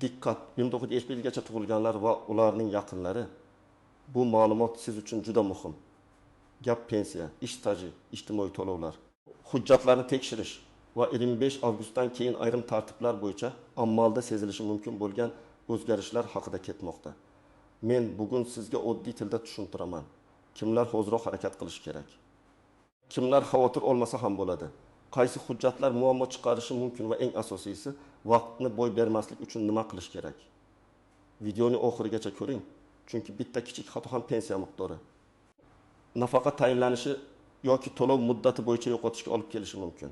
Diqqat, 1971-gacha tug'ilganlar va ularning yaqinlari. Bu ma'lumot siz uchun juda muhim. Gap pensiya, ish staji, ijtimoiy to'lovlar. Hujjatlarni tekshirish va 25 avgustdan keyin ayrim tartiblar bo'yicha amalda sezilishi mumkin bo'lgan o'zgarishlar haqida ketmoqda. Men bugun sizga oddiy tilda tushuntiraman. Kimlar hozirroq harakat qilish kerak? Kimlar xavotir olmasa ham bo'ladi? Qaysi hujjatlar muammo chiqarishi mumkin va eng asosiysi, vaqtni boy bermaslik uchun nima qilish kerak? Videoni oxirigacha ko'ring, chunki bitta kichik xato ham pensiya miqdori, nafaqa tayinlanishi yoki to'lov muddati bo'yicha yo'qotishga olib kelishi mumkin.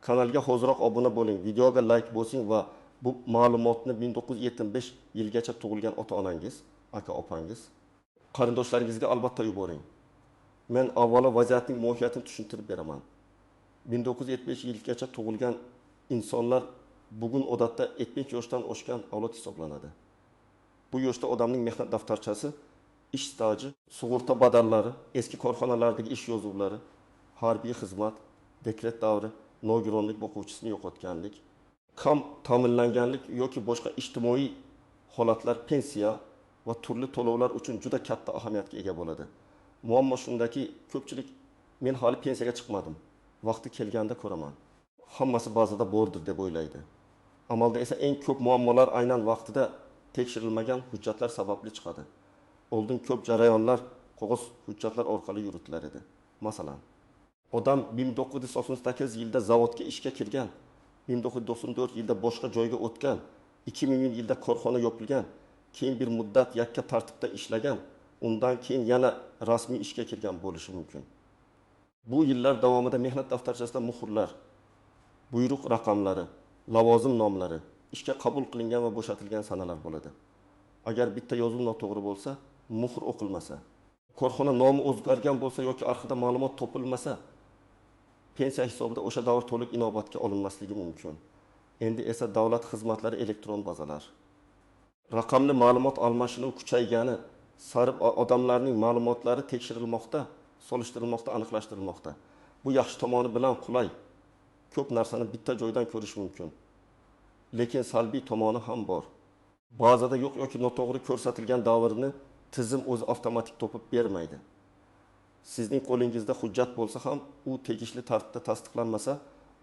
Kanalga hozirroq obuna bo'ling, videoga like bosing va bu ma'lumotni 1975 yilgacha tug'ilgan ota-onangiz, aka-opangiz, qarindoshlaringizga albatta yuboring. Men avvalo vaziyatning mohiyatini tushuntirib beraman. 1975 yilgacha tug'ilgan insonlar bugun odatda 70 yoshdan oshgan avlod hisoblanadi. Bu yoshda odamning mehnat daftarchasi, ish staji, sug'urta badallari, eski korxonalardagi ish yozuvlari, harbiy xizmat, dekret davri, nogironlik boquvchisini yo'qotganlik, kam ta'minlanganlik yoki boshqa ijtimoiy holatlar pensiya va turli to'lovlar uchun juda katta ahamiyatga ega bo'ladi. Muammo shundaki, ko'pchilik men hali pensiyaga chiqmadim, vaqti kelganda ko'raman, hammasi ba'zida bordir deb o'ylaydi. Amalda esa eng ko'p muammolar aynan vaqtida tekshirilmagan hujjatlar sababli chiqadi. Oldin ko'p jarayonlar qog'oz hujjatlar orqali yuritilar edi. Masalan, odam 1998 yilda zavodga ishga kirgan, 1994 yilda boshqa joyga o'tgan, 2000 yilda korxona yopilgan, keyin bir muddat yakka tartibda ishlagan, undan keyin yana rasmiy ishga kirgan bo'lishi mumkin. Bu yillar davomida mehnat daftarchasida muhrlar, buyruq raqamlari, lavozim nomlari, ishga qabul qilingan va bo'shatilgan sanalar bo'ladi. Agar bitta yozuv noto'g'ri bo'lsa, muhr o'qilmasa, korxona nomi o'zgargan bo'lsa yoki arxivda ma'lumot topilmasa, pensiya hisobida o'sha davr to'liq inobatga olinmasligi mumkin. Endi esa davlat xizmatlari elektron bazalar. Raqamli ma'lumot almashinuvi kuchaygani sari odamlarning ma'lumotlari tekshirilmoqda, solishtirilmoqda, aniqlashtirilmoqda. Bu yaxshi tomoni bilan qulay. Ko'p narsani bitta joydan ko'rish mumkin. Lekin salbiy tomoni ham bor. Ba'zida yo'q yoki noto'g'ri ko'rsatilgan davrni tizim o'zi avtomatik topib bermaydi. Sizning qo'lingizda hujjat bo'lsa ham, u tegishli tartibda tasdiqlanmasa,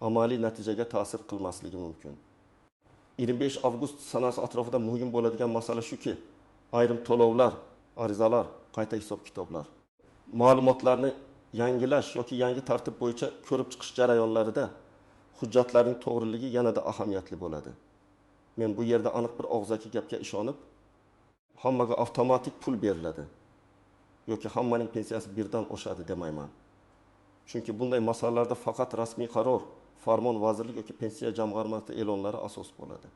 amaliy natijaga ta'sir qilmasligi mumkin. 25 avgust sanasi atrofida muhim bo'ladigan masala shuki, ayrim to'lovlar, arizalar, qayta hisob-kitoblar, ma'lumotlarni yangilash yoki yangi tartib bo'yicha ko'rib chiqish jarayonlarida hujjatlarning to'g'riligi yanada ahamiyatli bo'ladi. Men bu yerda aniq bir og'zaki gapga ishonib, hammaga avtomatik pul beriladi yoki hammaning pensiyasi birdan oshadi demayman. Chunki bunday masalalarda faqat rasmiy qaror, farmon vazirlik yoki pensiya jamg'armasi e'lonlari asos bo'ladi.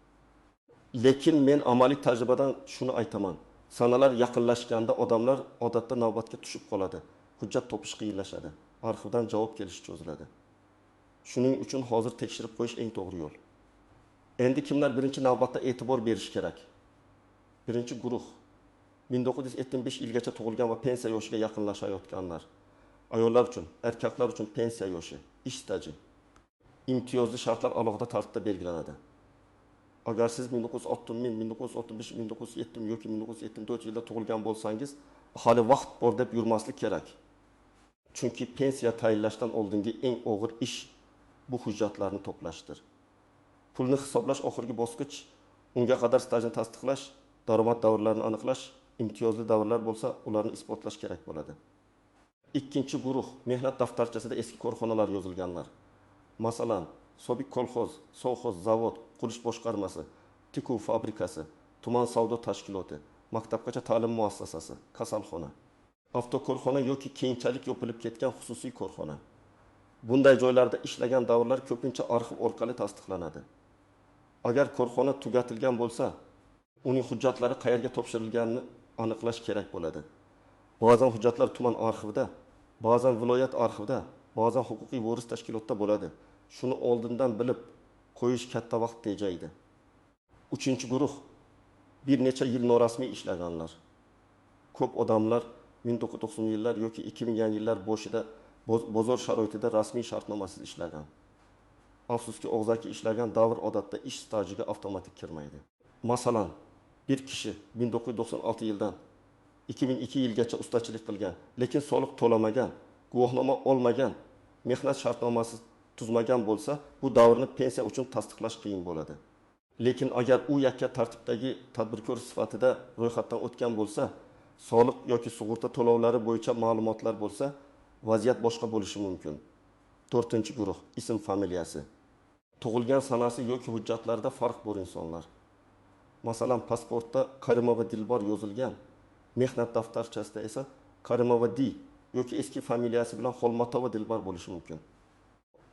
Lekin men amaliy tajribadan shuni aytaman. Sanalar yaqinlashganda odamlar odatda navbatga tushib qoladi. Hujjat topish qiyinlashadi. Arxivdan javob kelishi cho'ziladi. Shuning uchun hozir tekshirib qo'yish eng to'g'ri yo'l. Endi kimlar birinchi navbatda e'tibor berish kerak? Birinchi guruh 1975 yilgacha tug'ilgan va pensiya yoshiga yaqinlashayotganlar. Ayollar uchun, erkaklar uchun pensiya yoshi, ish staji, imtiyozli shartlar alohida tartibda belgilanadi. Agar siz 1960, 1965, 1970 yoki 1974 yilda tug'ilgan bo'lsangiz, hali vaqt bor deb yurmaslik kerak. Chunki pensiya tayinlashdan oldingi eng og'ir ish bu hujjatlarni to'plashdir. Pulni hisoblash oxirgi bosqich, unga qadar stajni tasdiqlash, daromad davrlarini aniqlash, imtiyozli davrlar bo'lsa, ularni isbotlash kerak bo'ladi. Ikkinchi guruh mehnat daftarchasida eski korxonalar yozilganlar. Masalan, Sobik kolxoz, sovxoz, zavod, qurilish boshqarmasi, tikuv fabrikasi, tuman savdo tashkiloti, maktabgacha ta'lim muassasasi, kasalxona, avtokorxona yoki keyinchalik yopilib ketgan xususiy korxona. Bunday joylarda ishlagan davrlar ko'pincha arxiv orqali tasdiqlanadi. Agar korxona tugatilgan bo'lsa, uning hujjatlari qayerga topshirilganini aniqlash kerak bo'ladi. Ba'zan hujjatlar tuman arxivida, ba'zan viloyat arxivida, ba'zan huquqiy voris tashkilotida bo'ladi. Shuni oldindan bilib qo'yish katta vaqt tejaydi. Uchinchi guruh bir necha yil norasmiy ishlaganlar. Ko'p odamlar 1990 yillar yoki 2000 yillar boshida bozor sharoitida rasmiy shartnomasiz ishlagan. Afsuski og'zaki ishlagan davr odatda ish stajiga avtomatik kirmaydi. Masalan, bir kishi 1996 yildan 2002 yilgacha ustachilik qilgan, lekin soliq to'lamagan, guvohnoma olmagan, mehnat shartnomasi tuzmagan bo'lsa, bu davrni pensiya uchun tasdiqlash qiyin bo'ladi. Lekin agar u yakka tartibdagi tadbirkor sifatida ro'yxatdan o'tgan bo'lsa, soliq yoki sug'urta to'lovlari bo'yicha ma'lumotlar bo'lsa, vaziyat boshqa bo'lishi mumkin. 4-guruh ism familiyasi. Tug'ilgan sanasi yoki hujjatlarda farq bor insonlar. Masalan, pasportda Karimova Dilbar yozilgan, mehnat daftarchasida esa Karimova D yoki eski familiyasi bilan Xolmatova Dilbar bo'lishi mumkin.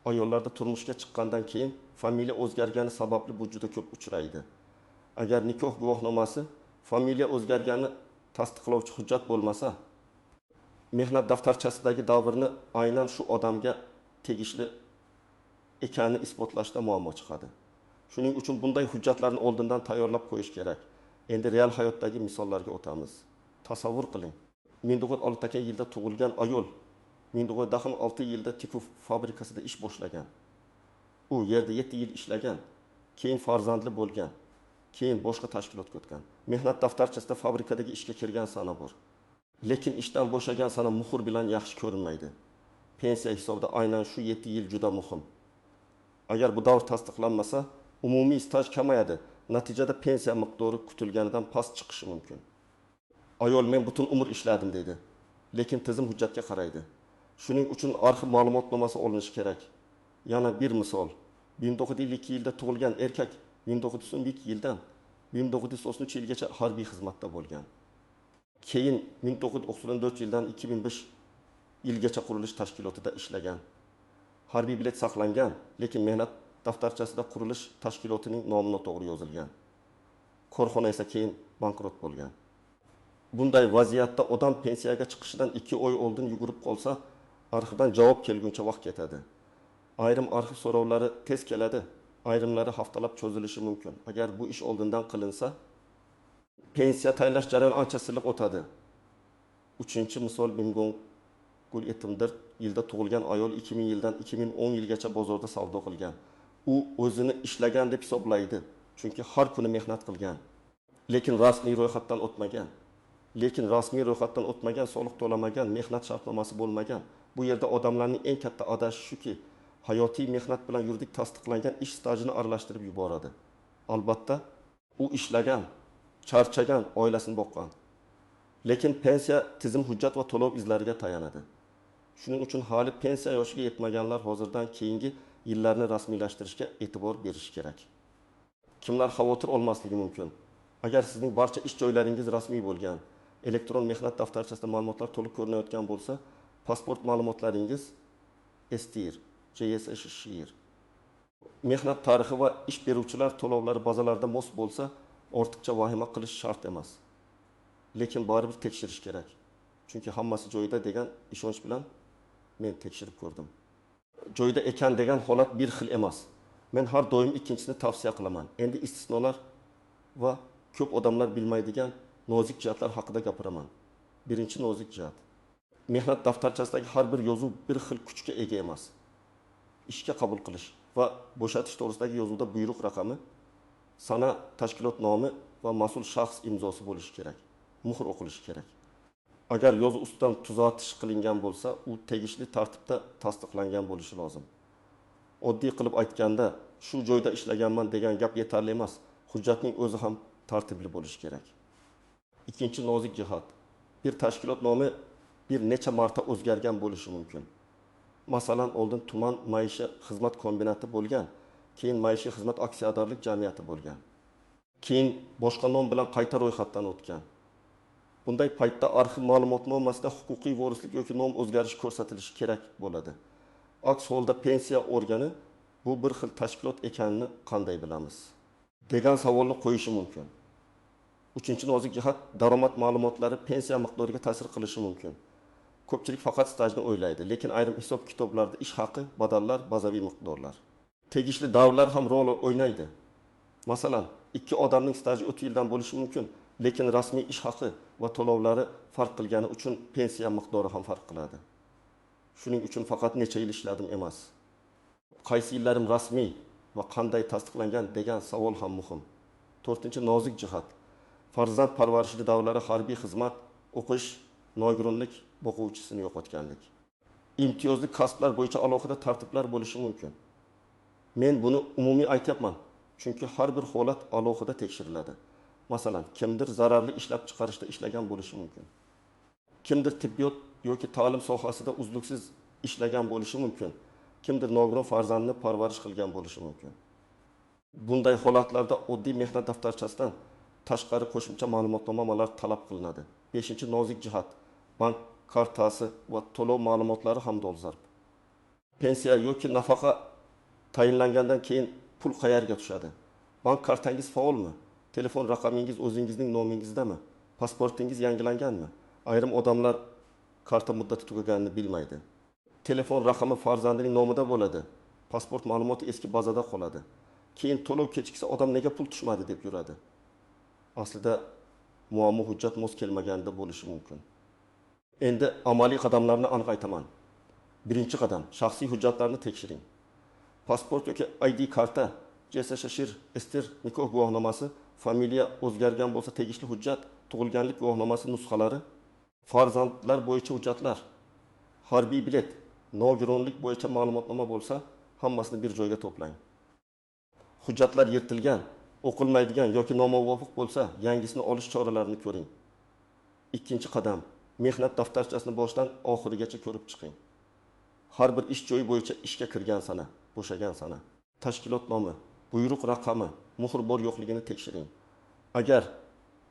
Ayollarda turmushga chiqqandan keyin familiya o'zgargani sababli bu juda ko'p uchraydi. Agar nikoh guvohnomasi familiya o'zgargani tasdiqlovchi hujjat bo'lmasa, mehnat daftarchasidagi davrni aynan shu odamga tegishli ekanini isbotlashda muammo chiqadi. Shuning uchun bunday hujjatlarni oldindan tayyorlab qo'yish kerak. Endi real hayotdagi misollarga o'tamiz. Tasavvur qiling. 1906 yilda tug'ilgan ayol 1906 yilda Tikuf fabrikasida ish boshlagan. U yerda 7 yil ishlagan, keyin farzandli bo'lgan, keyin boshqa tashkilotga o'tgan. Mehnat daftarchasida fabrikadagi ishga kirgan sana bor. Lekin ishdan bo'shagan sana muhr bilan yaxshi ko'rinmaydi. Pensiya hisobida aynan shu 7 yil juda muhim. Agar bu davr tasdiqlanmasa, umumiy staj kamayadi. Natijada pensiya miqdori kutilganidan past chiqishi mumkin. Ayol men butun umr ishladim dedi. Lekin tizim hujjatga qaraydi. Shuning uchun arxiv ma'lumotnomasi olinishi kerak. Yana bir misol. 1952 yilda tug'ilgan erkak 1912 yildan 1993 yilgacha harbiy xizmatda bo'lgan. Keyin 1994 yildan 2005 yilgacha qurilish tashkilotida ishlagan. Harbiy bilet saqlangan, lekin mehnat daftarchasida qurilish tashkilotining nomi noto'g'ri yozilgan. Korxona esa keyin bankrot bo'lgan. Bunday vaziyatda odam pensiyaga chiqishidan 2 oy oldin yugurib qolsa, arxivdan javob kelguncha vaqt ketadi. Ayrim arxiv so'rovlari tez keladi, ayrimlari haftalab cho'zilishi mumkin. Agar bu ish oldindan qilinsa, pensiya tayinlash jarayoni ancha silliq o'tadi. 3-misol Bimgong Gul Etimdir yilda tug'ilgan ayol 2000 yildan 2010 yilgacha bozorda savdo qilgan. U o'zini ishlagan deb hisoblaydi, chunki har kuni mehnat qilgan. Lekin rasmiy ro'yxatdan o'tmagan, soliq to'lamagan, mehnat shartnomasi bo'lmagan. Bu yerda odamlarning eng katta adashi shuki, hayotiy mehnat bilan yuridik tasdiqlangan ish stajini aralashtirib yuboradi. Albatta, u ishlagan, charchagan, oilasini boqqan. Lekin pensiya tizim hujjat va to'lov izlariga tayanadi. Shuning uchun hali pensiya yoshiga yetmaganlar hozirdan keyingi yillarni rasmiylashtirishga e'tibor berish kerak. Kimlar xavotir olmasligi mumkin? Agar sizning barcha ish joylaringiz rasmiy bo'lgan, elektron mehnat daftarchasida ma'lumotlar to'liq ko'rinayotgan bo'lsa, pasport ma'lumotlaringiz STIR, JSSHIR, mehnat tarixi va ish beruvchilar to'lovlari bazalarida mos bo'lsa, ortiqcha vahima qilish shart emas. Lekin baribir tekshirish kerak. Chunki hammasi joyida degan ishonch bilan men tekshirib ko'rdim. Joyida ekan degan holat bir xil emas. Men har doim ikkinchisini tavsiya qilaman. Endi istisnolar va ko'p odamlar bilmaydigan nozik jihatlar haqida gapiraman. Birinchi nozik jihat. Mehnat daftarchasidagi har bir yozuv bir xil kuchga ega emas. Ishga qabul qilish va bo'shatish to'g'risidagi yozuvda buyruq raqami, sana, tashkilot nomi va mas'ul shaxs imzosi bo'lishi kerak. Muhr o'qilishi kerak. Agar yozuv ustidan tuzatish qilingan bo'lsa, u tegishli tartibda tasdiqlangan bo'lishi lozim. Oddiy qilib aytganda, shu joyda ishlaganman degan gap yetarli emas. Hujjatning o'zi ham tartibli bo'lishi kerak. Ikkinchi nozik jihat. Bir tashkilot nomi bir necha marta o'zgargan bo'lishi mumkin. Masalan, oldin tuman maishiy xizmat kombinati bo'lgan, keyin maishiy xizmat aksiyadorlik jamiyati bo'lgan. Keyin boshqa nom bilan qayta ro'yxatdan o'tgan. Bunday paytda arxiv ma'lumotnomasida huquqiy vorislik yoki nom o'zgarishi ko'rsatilishi kerak bo'ladi. Aks holda pensiya organi bu bir xil tashkilot ekanini qanday bilamiz? Degan savolni qo'yishi mumkin. Uchinchi nozik jihat, daromad ma'lumotlari pensiya miqdoriga ta'sir qilishi mumkin. Ko'pchilik faqat stajni o'ylaydi, lekin ayrim hisob kitoblarda ish haqi, badallar, bazaviy miqdorlar. Tegishli davrlar ham rol o'ynaydi. Masalan, ikki odamning staji 3 yildan bo'lishi mumkin, lekin rasmiy ish haqi va to'lovlari farq qilgani uchun pensiya miqdori ham farq qiladi. Shuning uchun faqat necha yil ishladim emas. Qaysi yillarim rasmiy va qanday tasdiqlangan degan savol ham muhim. To'rtinchi nozik jihat. Farzand parvarishi davrlari harbiy xizmat, o'qish, nogironlik boquvchisini yo'qotganlik. Imtiyozli kasblar bo'yicha alohida tartiblar bo'lishi mumkin. Men buni umumiy aytyapman, chunki har bir holat alohida tekshiriladi. Masalan, kimdir zararli ishlab chiqarishda ishlagan bo'lishi mumkin. Kimdir tibbiyot yoki ta'lim sohasida uzluksiz ishlagan bo'lishi mumkin. Kimdir nogiron farzandni parvarish qilgan bo'lishi mumkin. Bunday holatlarda oddiy mehnat daftarchasidan tashqari qo'shimcha ma'lumotnomalar talab qilinadi. 5-nozik jihat. Bank kartasi va to'lov ma'lumotlari ham dolzarb. Pensiya yoki nafaqa tayinlangandan keyin pul qayerga tushadi? Bank kartangiz faolmi? Telefon raqamingiz o'zingizning nomingizdami? Pasportingiz yangilanganmi? Ayrim odamlar karta muddati tugaganini bilmaydi. Telefon raqami farzandining nomida bo'ladi. Pasport ma'lumoti eski bazada qoladi. Keyin to'lov kechiksa odam nega pul tushmadi deb yuradi. Aslida muammo hujjat mos kelmaganda bo'lishi mumkin. Endi amaliy qadamlarni aniq aytaman. Birinchi qadam, shaxsiy hujjatlarni tekshiring. Pasport yoki ID karta, JSSHIR, STIR, nikoh guvohnomasi, familiya o'zgargan bo'lsa tegishli hujjat, tug'ilganlik guvohnomasi nusxalari, farzandlar bo'yicha hujjatlar, harbiy bilet, nogironlik bo'yicha ma'lumotnoma bo'lsa, hammasini bir joyga to'plang. Hujjatlar yirtilgan, o'qilmaydigan yoki nomuvofiq bo'lsa, yangisini olish choralarini ko'ring. Ikkinchi qadam, mehnat daftarchasini boshdan oxirigacha ko'rib chiqing. Har bir ish joyi bo'yicha ishga kirgan sana, bo'shagan sana, tashkilot nomi, buyruq raqami, muhr bor yo'qligini tekshiring. Agar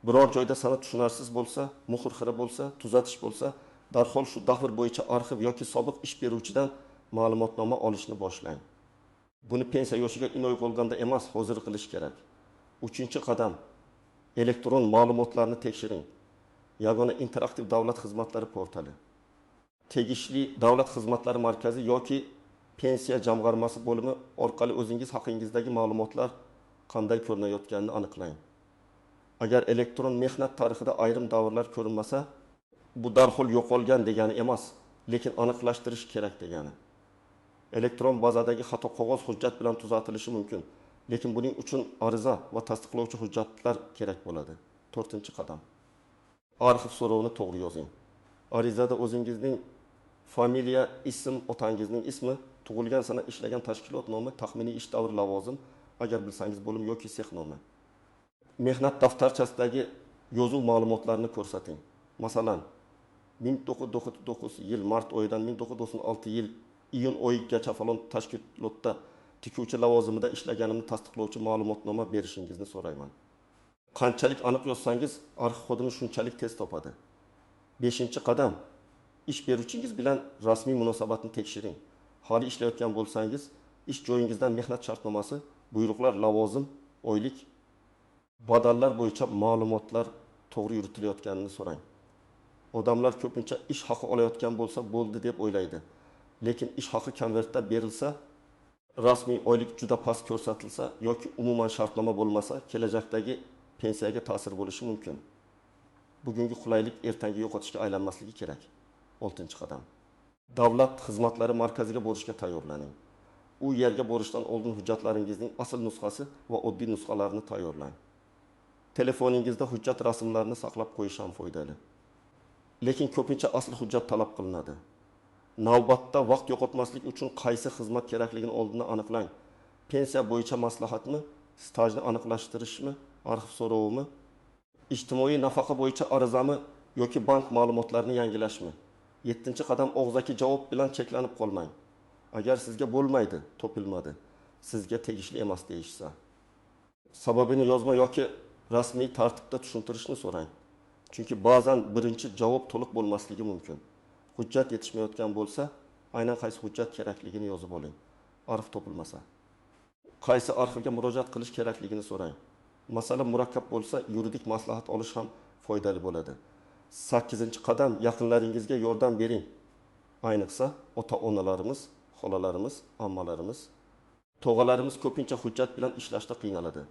biror joyda sana tushunarsiz bo'lsa, muhr xira bo'lsa, tuzatish bo'lsa, darhol shu davr bo'yicha arxiv yoki sobiq ish beruvchidan ma'lumotnoma olishni boshlang. Buni pensiya yoshiga inoy bo'lganda emas, hozir qilish kerak. Uchinchi qadam, elektron ma'lumotlarni tekshiring. Yagona interaktiv davlat xizmatlari portali, tegishli davlat xizmatlari markazi yoki pensiya jamg'armasi bo'limi orqali o'zingiz haqingizdagi ma'lumotlar qanday ko'rinayotganini aniqlang. Agar elektron mehnat tarixida ayrim davrlar ko'rinmasa, bu darhol yo'qolgan degani emas, lekin aniqlashtirish kerak degani. Elektron bazadagi xato qog'oz hujjat bilan tuzatilishi mumkin, lekin buning uchun ariza va tasdiqlovchi hujjatlar kerak bo'ladi. 4-qadam. Arxiv so'rovini to'g'ri yozing. Arizada o'zingizning familiya, ism, otangizning ismi, tug'ilgan sana, ishlagan tashkilot nomi, taxminiy ish davri, lavozim, agar bilsangiz bo'lim yoki sex nomi. Mehnat daftarchasidagi yozuv ma'lumotlarini ko'rsating. Masalan, 1999 yil mart oyidan 1996 yil iyun oyigacha falon tashkilotda tikuvchi lavozimida ishlaganimni tasdiqlovchi ma'lumotnoma berishingizni so'rayman. Qanchalik aniq yozsangiz, arxiv kodini shunchalik tez topadi. 5-qadam, ish beruvchingiz bilan rasmiy munosabatni tekshiring. Hali ishlayotgan bo'lsangiz, ish joyingizdan mehnat shartnomasi, buyruqlar, lavozim, oylik, badallar bo'yicha ma'lumotlar to'g'ri yuritilayotganini so'rang. Odamlar ko'pincha ish haqi olayotgan bo'lsa bo'ldi deb o'ylaydi. Lekin ish haqi konvertda berilsa, rasmiy oylik juda past ko'rsatilsa yoki umuman shartnoma bo'lmasa, kelajakdagi pensiyaga ta'sir bo'lishi mumkin. Bugungi qulaylik ertangi yo'qotishga aylanmasligi kerak. 6-qadam. Davlat xizmatlari markaziga borishga tayyorlaning. U yerga borishdan oldin hujjatlaringizning asl nusxasi va oddiy nusxalarini tayyorlang. Telefoningizda hujjat rasmlarini saqlab qo'yish ham foydali. Lekin ko'pincha asl hujjat talab qilinadi. Navbatda vaqt yo'qotmaslik uchun qaysi xizmat kerakligini oldindan aniqlang. Pensiya bo'yicha maslahatmi, stajni aniqlashtirishmi, arxiv so'rovimi, ijtimoiy nafaqa bo'yicha arizami yoki bank ma'lumotlarini yangilashmi? 7-qadam, og'zaki javob bilan cheklanib qolmang. Agar sizga bo'lmaydi, topilmadi, sizga tegishli emas deyishsa, sababini yozma yoki rasmiy tartibda tushuntirishni so'rang. Chunki ba'zan birinchi javob to'liq bo'lmasligi mumkin. Hujjat yetishmayotgan bo'lsa, aynan qaysi hujjat kerakligini yozib oling. Arxiv topilmasa, qaysi arxivga murojaat qilish kerakligini so'rang. Masala murakkab bo'lsa, yuridik maslahat olish ham foydali bo'ladi. 8-qadam, yaqinlaringizga yordam bering. Ayniqsa ota-onalarimiz, xolalarimiz, ammalarimiz, tog'alarimiz ko'pincha hujjat bilan ishlashda qiynaladi.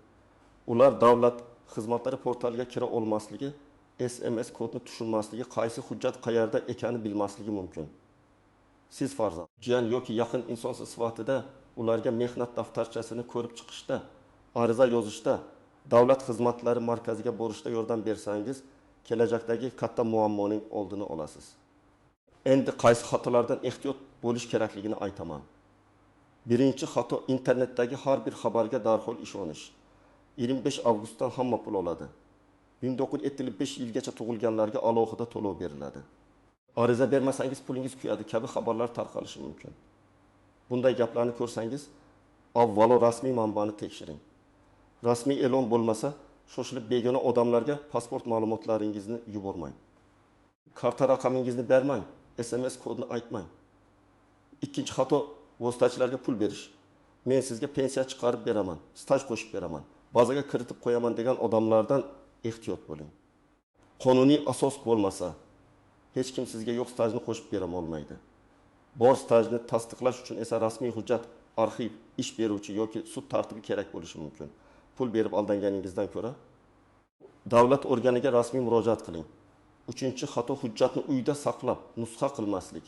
Ular davlat xizmatlari portaliga kira olmasligi, SMS kodni tushunmasligi, qaysi hujjat qayerda ekani bilmasligi mumkin. Siz farzand, jiyan yoki yaqin inson sifatida ularga mehnat daftarchasini ko'rib chiqishda, ariza yozishda, davlat xizmatlari markaziga borishda yordam bersangiz, kelajakdagi katta muammoning oldini olasiz. Endi qaysi xatolardan ehtiyot bo'lish kerakligini aytaman. Birinchi xato internetdagi har bir xabarga darhol ishonish. 25 avgustdan hamma pul oladi. 1975 yilgacha tug'ilganlarga alohida to'lov beriladi. Ariza bermasangiz pulingiz kuyadi kabi xabarlar tarqalishi mumkin. Bunday gaplarni ko'rsangiz, avvalo rasmiy manbani tekshiring. Rasmiy e'lon bo'lmasa, shoshilib begona odamlarga pasport ma'lumotlaringizni yubormang. Karta raqamingizni bermang, SMS kodini aytmang. Ikkinchi xato vositachilarga pul berish. Men sizga pensiya chiqarib beraman, staj qo'shib beraman, bazaga kiritib qo'yaman degan odamlardan ehtiyot bo'ling. Qonuniy asos bo'lmasa, hech kim sizga yo'q stajni qo'shib bera olmaydi. Bor stajni tasdiqlash uchun esa rasmiy hujjat, arxiv, ish beruvchi yoki sud tartibi kerak bo'lishi mumkin. Pul berib aldanganingizdan ko'ra davlat organiga rasmiy murojaat qiling. Uchinchi xato hujjatni uyda saqlab, nusxa qilmaslik.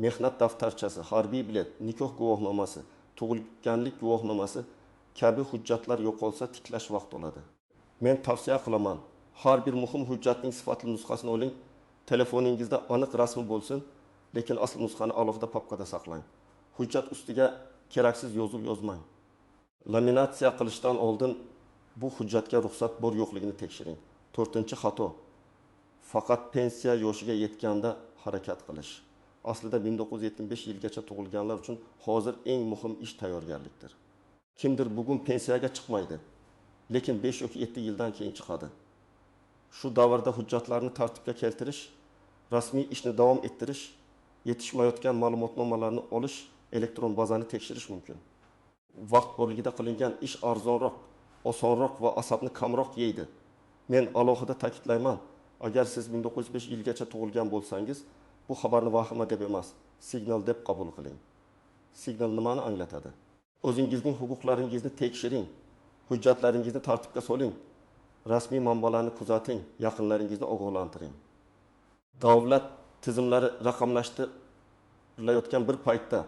Mehnat daftarchasi, harbiy bilet, nikoh guvohnomasi, tug'ilganlik guvohnomasi kabi hujjatlar yo'qolsa tiklash vaqt oladi. Men tavsiya qilaman, har bir muhim hujjatning sifatli nusxasini oling, telefoningizda aniq rasmi bo'lsin, lekin asl nusxani alohida papkada saqlang. Hujjat ustiga keraksiz yozuv yozmang. Laminatsiya qilishdan oldin bu hujjatga ruxsat bor yo'qligini tekshiring. 4-xato. Faqat pensiya yoshiga yetganda harakat qilish. Aslida 1975 yilgacha tug'ilganlar uchun hozir eng muhim ish tayyorgarlikdir. Kimdir bugun pensiyaga chiqmaydi, lekin 5 yoki 7 yildan keyin chiqadi. Shu davrda hujjatlarni tartibga keltirish, rasmiy ishni davom ettirish, yetishmayotgan ma'lumotnomalarni olish, elektron bazani tekshirish mumkin. Vaqt borligida qilingan ish arzonroq, osonroq va asabni kamroq yeydi. Men alohida ta'kidlayman, agar siz 1905 yilgacha tug'ilgan bo'lsangiz, bu xabarni vahima deb emas, signal deb qabul qiling. Signal nimani anglatadi? O'zingizning huquqlaringizni tekshiring, hujjatlaringizni tartibga soling, rasmiy manbalarni kuzating, yaqinlaringizni ogohlantiring. Davlat tizimlari raqamlashtirilayotgan bir paytda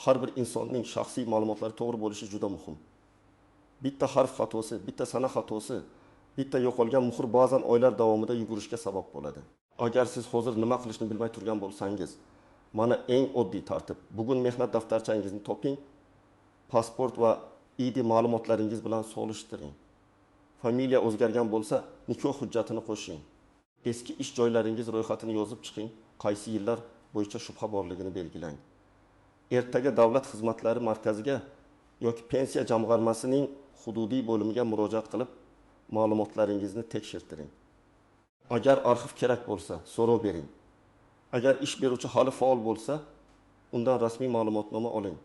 har bir insonning shaxsiy ma'lumotlari to'g'ri bo'lishi juda muhim. Bitta harf xatosi, bitta sana xatosi, bitta yo'qolgan muhr ba'zan oylar davomida yugurishga sabab bo'ladi. Agar siz hozir nima qilishni bilmay turgan bo'lsangiz, mana eng oddiy tartib. Bugun mehnat daftarchangizni toping, pasport va ID ma'lumotlaringiz bilan solishtiring. Familiya o'zgargan bo'lsa, nikoh hujjatini qo'shing. Eski ish joylaringiz ro'yxatini yozib chiqing, qaysi yillar bo'yicha shubha borligini belgilang. Ertaga davlat xizmatlari markaziga yoki pensiya jamg'armasining hududiy bo'limiga murojaat qilib, ma'lumotlaringizni tekshirtiring. Agar arxiv kerak bo'lsa, so'rov bering. Agar ish beruvchi hali faol bo'lsa, undan rasmiy ma'lumotnoma oling.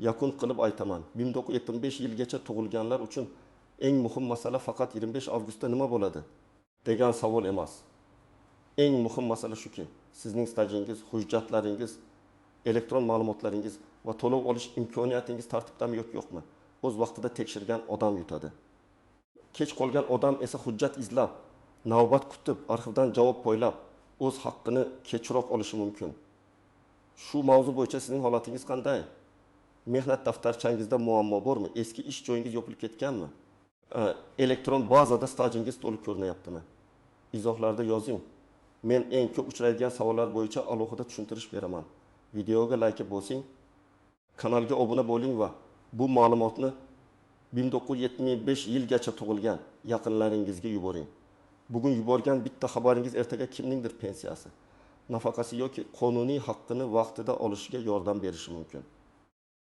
Yakun qilib aytaman, 1975 yilgacha tug'ilganlar uchun eng muhim masala faqat 25 avgustda nima bo'ladi degan savol emas. Eng muhim masala shuki, sizning stajingiz, hujjatlaringiz, elektron ma'lumotlaringiz va to'lov olish imkoniyatingiz tartibdami yo'qmi? O'z vaqtida tekshirgan odam yutadi. Kech qolgan odam esa hujjat izlab, navbat kutib, arxivdan javob poylab, o'z haqqini kechroq olishi mumkin. Shu mavzu bo'yicha sizning holatingiz qanday? Mehnat daftarchangizda muammo bormi? Eski ish joyingiz yopilib ketganmi? Elektron bazada stajingiz to'liq ko'rinyaptimi? Izohlarda yozing. Men eng ko'p uchraydigan savollar bo'yicha alohida tushuntirish beraman. Videoga like bosing, kanalga obuna bo'ling va bu ma'lumotni 1975 yilgacha tug'ilgan yaqinlaringizga yuboring. Bugun yuborgan bitta xabaringiz ertaga kimningdir pensiyasi, nafaqasi yoki qonuniy haqqini vaqtida olishiga yordam berishi mumkin.